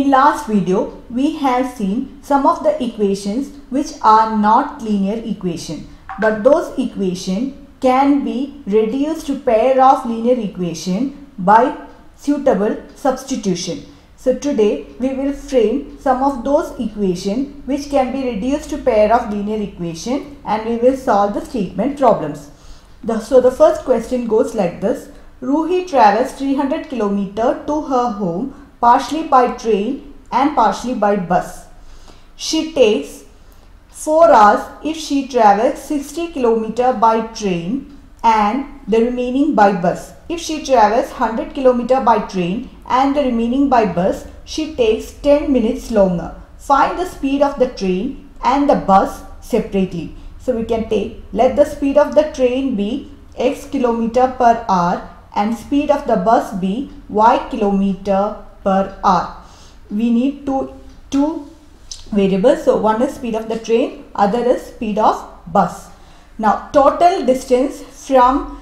In last video, we have seen some of the equations which are not linear equation, but those equations can be reduced to pair of linear equation by suitable substitution. So today we will frame some of those equations which can be reduced to pair of linear equation, and we will solve the statement problems. So the first question goes like this. Ruhi travels 300 km to her home partially by train and partially by bus. She takes 4 hours if she travels 60 km by train and the remaining by bus. If she travels 100 km by train and the remaining by bus, she takes 10 minutes longer. Find the speed of the train and the bus separately. So we can take, let the speed of the train be x km per hour and speed of the bus be y km per hour. We need two variables. So one is speed of the train, other is speed of bus. Now total distance from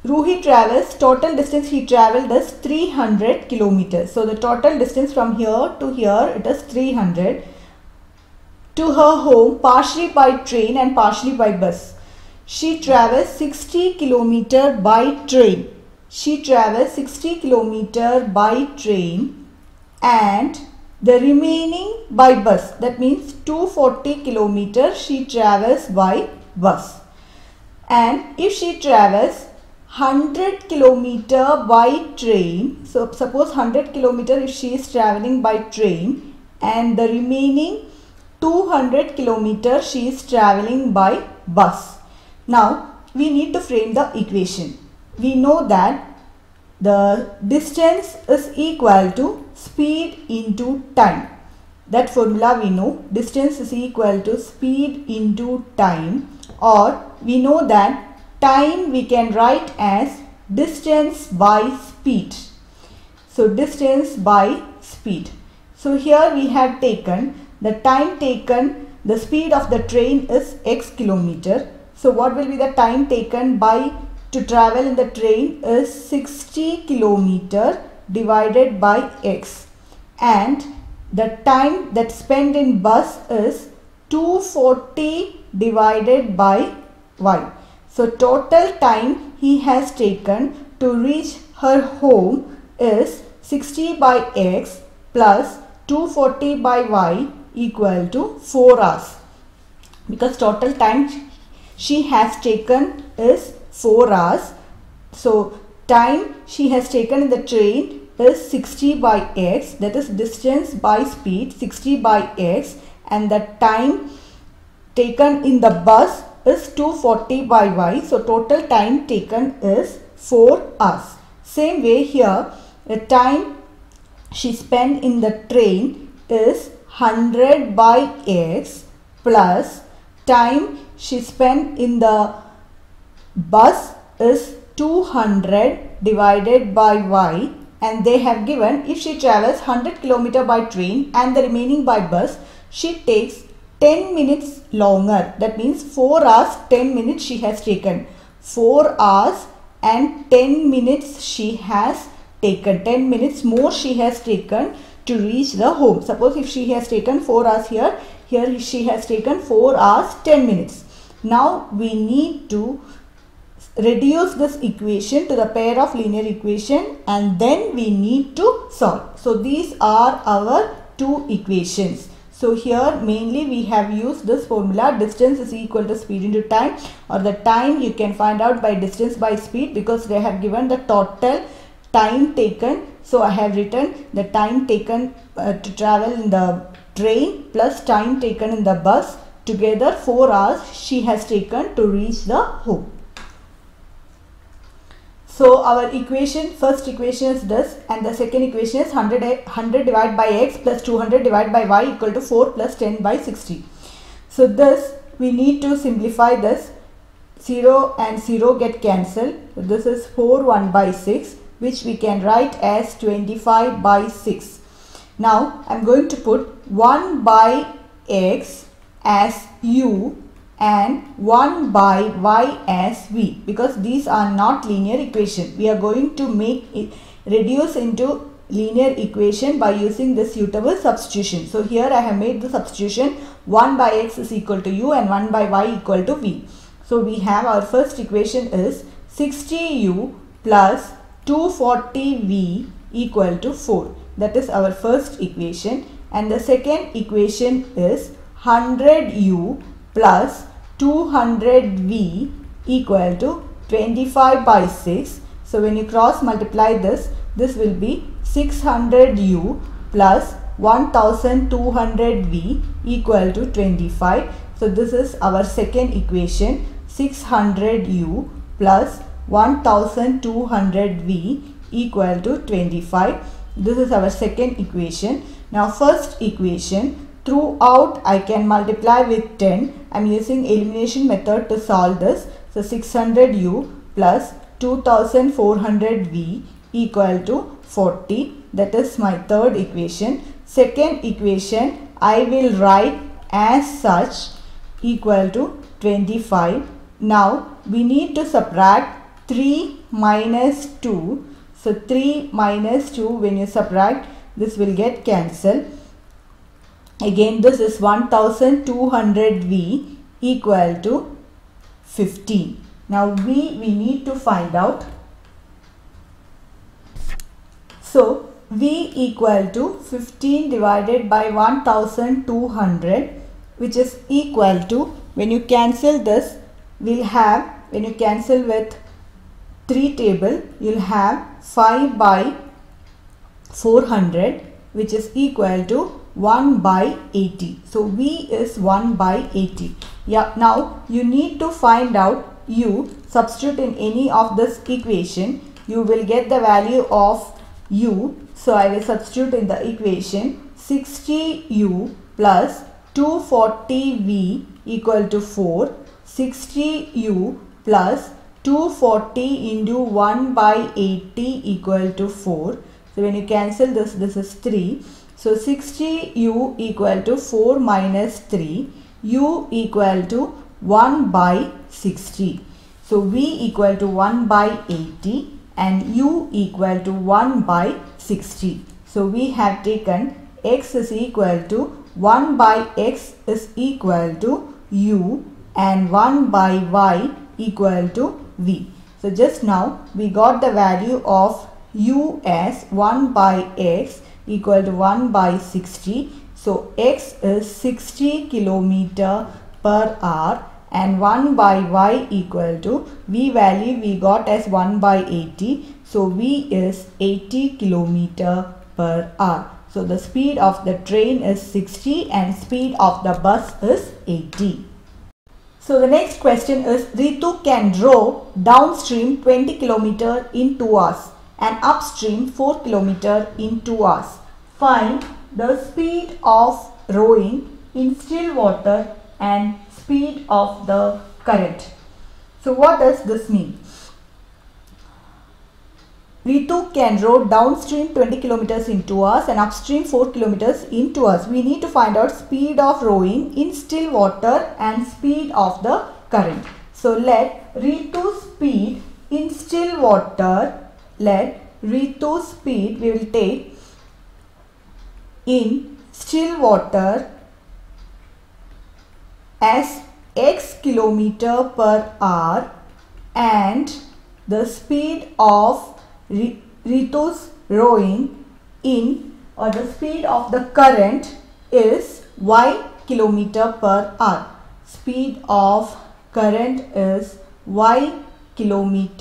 Ruhi travels, total distance he travelled is 300 kilometers. So the total distance from here to here, it is 300. To her home partially by train and partially by bus. She travels 60 kilometers by train. She travels 60 kilometers by train and the remaining by bus. That means 240 kilometers she travels by bus. And if she travels 100 kilometers by train, so suppose 100 kilometers if she is traveling by train and the remaining 200 kilometers she is traveling by bus. Now we need to frame the equation. We know that the distance is equal to speed into time. That formula we know, distance is equal to speed into time, or we know that time we can write as distance by speed. So distance by speed. So here we have taken the time taken, the speed of the train is x kilometer. So what will be the time taken to travel in the train is 60 kilometer divided by x, and the time that spent in bus is 240 divided by y. So total time he has taken to reach her home is 60 by x plus 240 by y equal to 4 hours, because total time she has taken is 4 hours. So time she has taken in the train is 60 by x, that is distance by speed 60 by x, and the time taken in the bus is 240 by y. So total time taken is 4 hours. Same way here, the time she spent in the train is 100 by x plus time she spent in the bus is 200 divided by y, and they have given if she travels 100 km by train and the remaining by bus, she takes 10 minutes longer. That means 4 hours 10 minutes she has taken. 4 hours and 10 minutes she has taken. 10 minutes more she has taken to reach the home. Suppose if she has taken 4 hours here she has taken 4 hours 10 minutes. Now we need to reduce this equation to the pair of linear equation, and then we need to solve. So these are our two equations. So here mainly we have used this formula, distance is equal to speed into time, or the time you can find out by distance by speed, because they have given the total time taken. So I have written the time taken to travel in the train plus time taken in the bus, together 4 hours she has taken to reach the home. So our equation, first equation is this, and the second equation is 100 divided by x plus 200 divided by y equal to 4 plus 10 by 60. So this we need to simplify this. 0 and 0 get cancelled. So this is 4 1 by 6, which we can write as 25 by 6. Now I am going to put 1 by x as u and 1 by y as v, because these are not linear equation. We are going to make it reduce into linear equation by using the suitable substitution. So here I have made the substitution 1 by x is equal to u and 1 by y equal to v. So we have our first equation is 60u plus 240v equal to 4. That is our first equation. And the second equation is 100u plus 200v equal to 25 by 6. So when you cross multiply this will be 600u plus 1200v equal to 25. So this is our second equation, 600u plus 1200v equal to 25. This is our second equation. Now first equation, throughout I can multiply with 10. I am using elimination method to solve this. So 600u plus 2400v equal to 40. That is my third equation. Second equation I will write as such, equal to 25. Now we need to subtract 3 minus 2. So 3 minus 2, when you subtract, this will get cancelled. Again this is 1200v equal to 15. Now we need to find out. So v equal to 15 divided by 1200, which is equal to, when you cancel this, we'll have, when you cancel with 3 table, you'll have 5 by 400, which is equal to 1 by 80. So v is 1 by 80. Yeah, now you need to find out u. Substitute in any of this equation, you will get the value of u. So I will substitute in the equation 60u plus 240v equal to 4. 60u plus 240 into 1 by 80 equal to 4. So when you cancel this is 3. So 60u equal to 4 minus 3. U equal to 1 by 60. So v equal to 1 by 80 and u equal to 1 by 60. So we have taken x is equal to 1 by x is equal to u and 1 by y equal to v. So just now we got the value of u as 1 by x equal to 1 by 60. So x is 60 km per hour and 1 by y equal to v value we got as 1 by 80. So v is 80 km per hour. So the speed of the train is 60 and speed of the bus is 80. So the next question is, Ritu can row downstream 20 km in 2 hours and upstream 4 km in 2 hours. Find the speed of rowing in still water and speed of the current. So what does this mean? Ritu can row downstream 20 km in 2 hours and upstream 4 km in 2 hours. We need to find out speed of rowing in still water and speed of the current. So let Ritu's speed in still water, let Ritu's speed we will take in still water as x km per hour and the speed of Ritu's rowing in, or the speed of the current is y km per hour. Speed of current is y km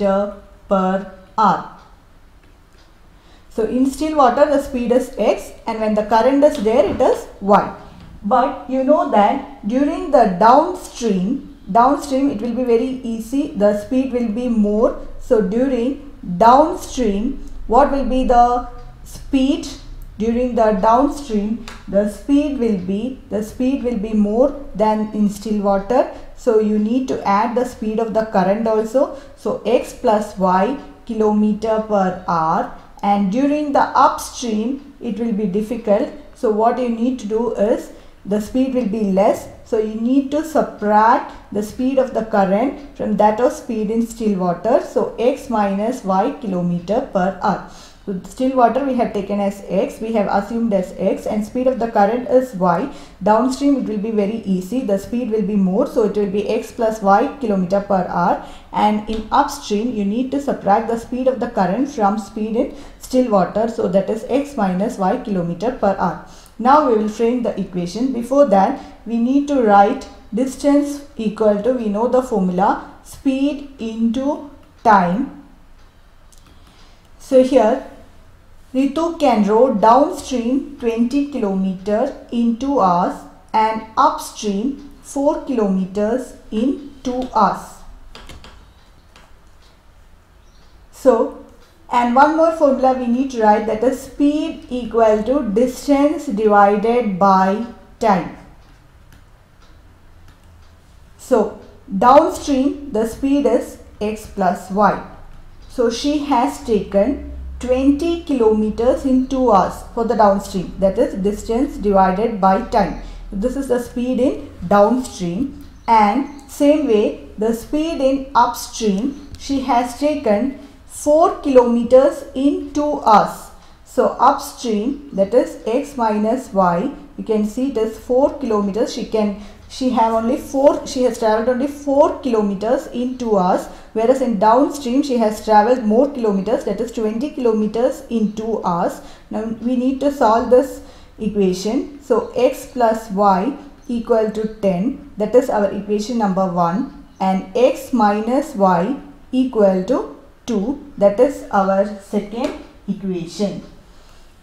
per hour. So in still water the speed is x and when the current is there it is y. But you know that during the downstream it will be very easy, the speed will be more. So during downstream, what will be the speed? During the downstream, the speed will be more than in still water. So you need to add the speed of the current also. So x plus y km per hour, and during the upstream it will be difficult. So what you need to do is, the speed will be less, so you need to subtract the speed of the current from that of speed in still water. So x minus y km per hour. So still water we have taken as x, we have assumed as x, and speed of the current is y. Downstream it will be very easy, the speed will be more, so it will be x plus y kilometer per hour, and in upstream you need to subtract the speed of the current from speed in still water, so that is x minus y kilometer per hour. Now we will frame the equation. Before that we need to write distance equal to, we know the formula, speed into time. So here Ritu can row downstream 20 km in 2 hours and upstream 4 km in 2 hours. So, and one more formula we need to write, that is speed equal to distance divided by time. So downstream the speed is x plus y. So she has taken 20 kilometers in 2 hours for the downstream, that is distance divided by time. This is the speed in downstream, and same way the speed in upstream, she has taken 4 kilometers in 2 hours. So upstream, that is x minus y, you can see it is 4 kilometers. She has travelled only 4 kilometers in 2 hours, whereas in downstream she has travelled more kilometers, that is 20 kilometers in 2 hours. Now we need to solve this equation. So x plus y equal to 10, that is our equation number 1, and x minus y equal to 2, that is our second equation.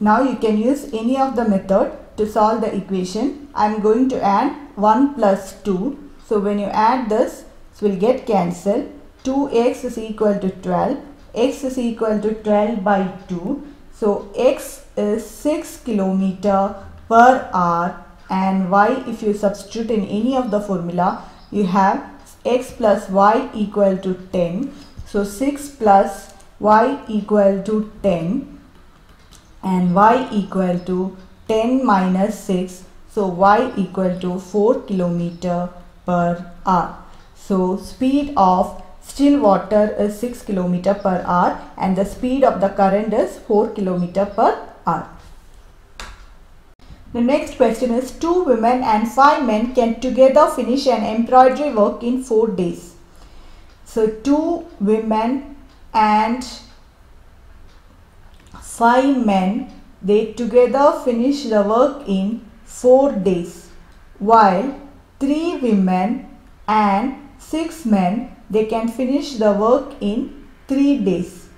Now you can use any of the method to solve the equation. I am going to add 1 plus 2. So when you add this, it will get cancelled. 2x is equal to 12. X is equal to 12 by 2. So x is 6 km per hour, and y, if you substitute in any of the formula, you have x plus y equal to 10. So 6 plus y equal to 10, and y equal to 10 minus 6. So y equal to 4 km per hour. So speed of still water is 6 km per hour, and the speed of the current is 4 km per hour. The next question is, 2 women and 5 men can together finish an embroidery work in 4 days. So 2 women and 5 men, they together finish the work in 4 days, while 3 women and 6 men, they can finish the work in 3 days.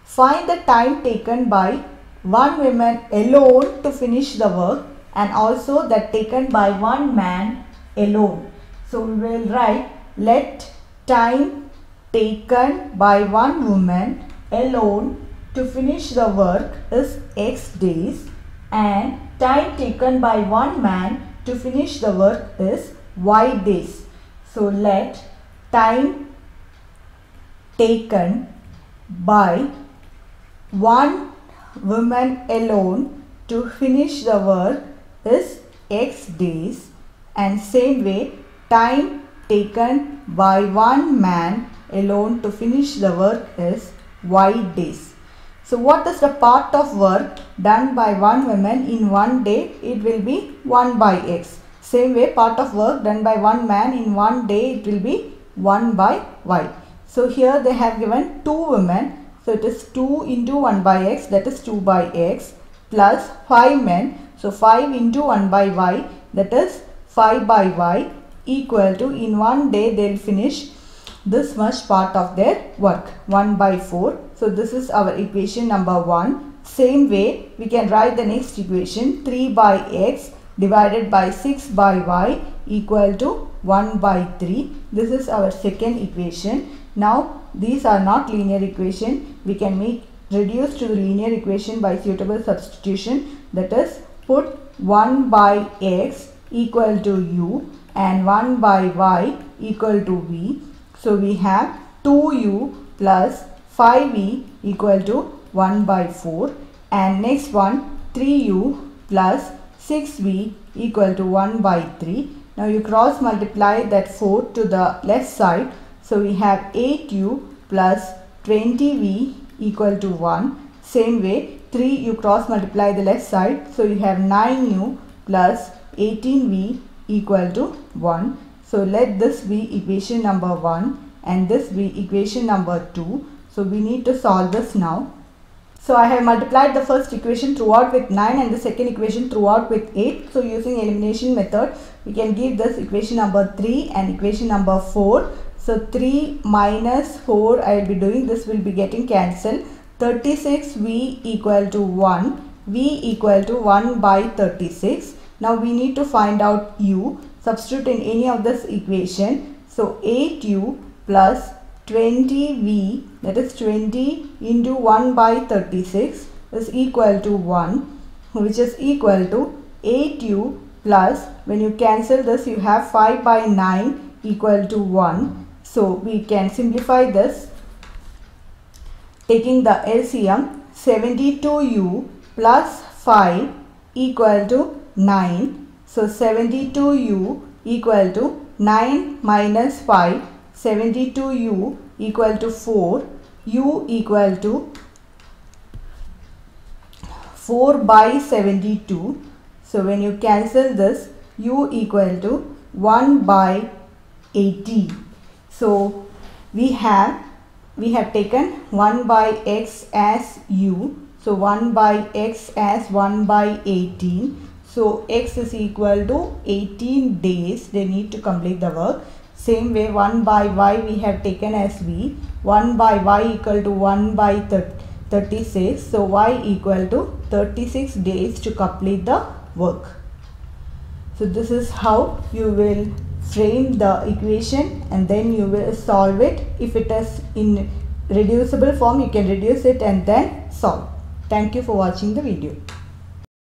Find the time taken by 1 woman alone to finish the work, and also that taken by 1 man alone. So we will write, let time taken by 1 woman alone to finish the work is x days, and time taken by 1 man to finish the work is y days. So let time taken by 1 woman alone to finish the work is x days, and same way time taken by 1 man alone to finish the work is y days. So what is the part of work done by 1 woman in 1 day? It will be 1 by x. Same way part of work done by 1 man in 1 day, it will be 1 by y. So here they have given 2 women. So it is 2 into 1 by x, that is 2 by x, plus 5 men. So 5 into 1 by y, that is 5 by y, equal to, in 1 day they will finish this much part of their work, 1 by 4. So this is our equation number 1. Same way we can write the next equation, 3 by x divided by 6 by y equal to 1 by 3. This is our second equation. Now these are not linear equation. We can reduce to the linear equation by suitable substitution. That is, put 1 by x equal to u and 1 by y equal to v. So we have 2u plus 5v equal to 1 by 4, and next one 3u plus 6v equal to 1 by 3. Now you cross multiply that 4 to the left side. So we have 8u plus 20v equal to 1. Same way 3 you cross multiply the left side, so you have 9u plus 18v equal to 1. So let this be equation number 1 and this be equation number 2. So we need to solve this now. So I have multiplied the first equation throughout with 9 and the second equation throughout with 8. So using elimination method, we can give this equation number 3 and equation number 4. So 3 minus 4 I will be doing, this will be getting cancelled. 36v equal to 1, v equal to 1 by 36. Now we need to find out u. Substitute in any of this equation. So 8u plus 20v, that is 20 into 1 by 36 is equal to 1, which is equal to 8u plus, when you cancel this you have 5 by 9 equal to 1. So we can simplify this taking the LCM. 72u plus 5 equal to 9. So 72u equal to 9 minus 5. 72u equal to 4, u equal to 4 by 72. So when you cancel this, u equal to 1 by 80. So we have taken 1 by x as u. So 1 by x as 1 by 18. So x is equal to 18 days they need to complete the work. Same way 1 by y we have taken as v. 1 by y equal to 1 by 36. So y equal to 36 days to complete the work. So this is how you will frame the equation and then you will solve it. If it is in reducible form, you can reduce it and then solve. Thank you for watching the video.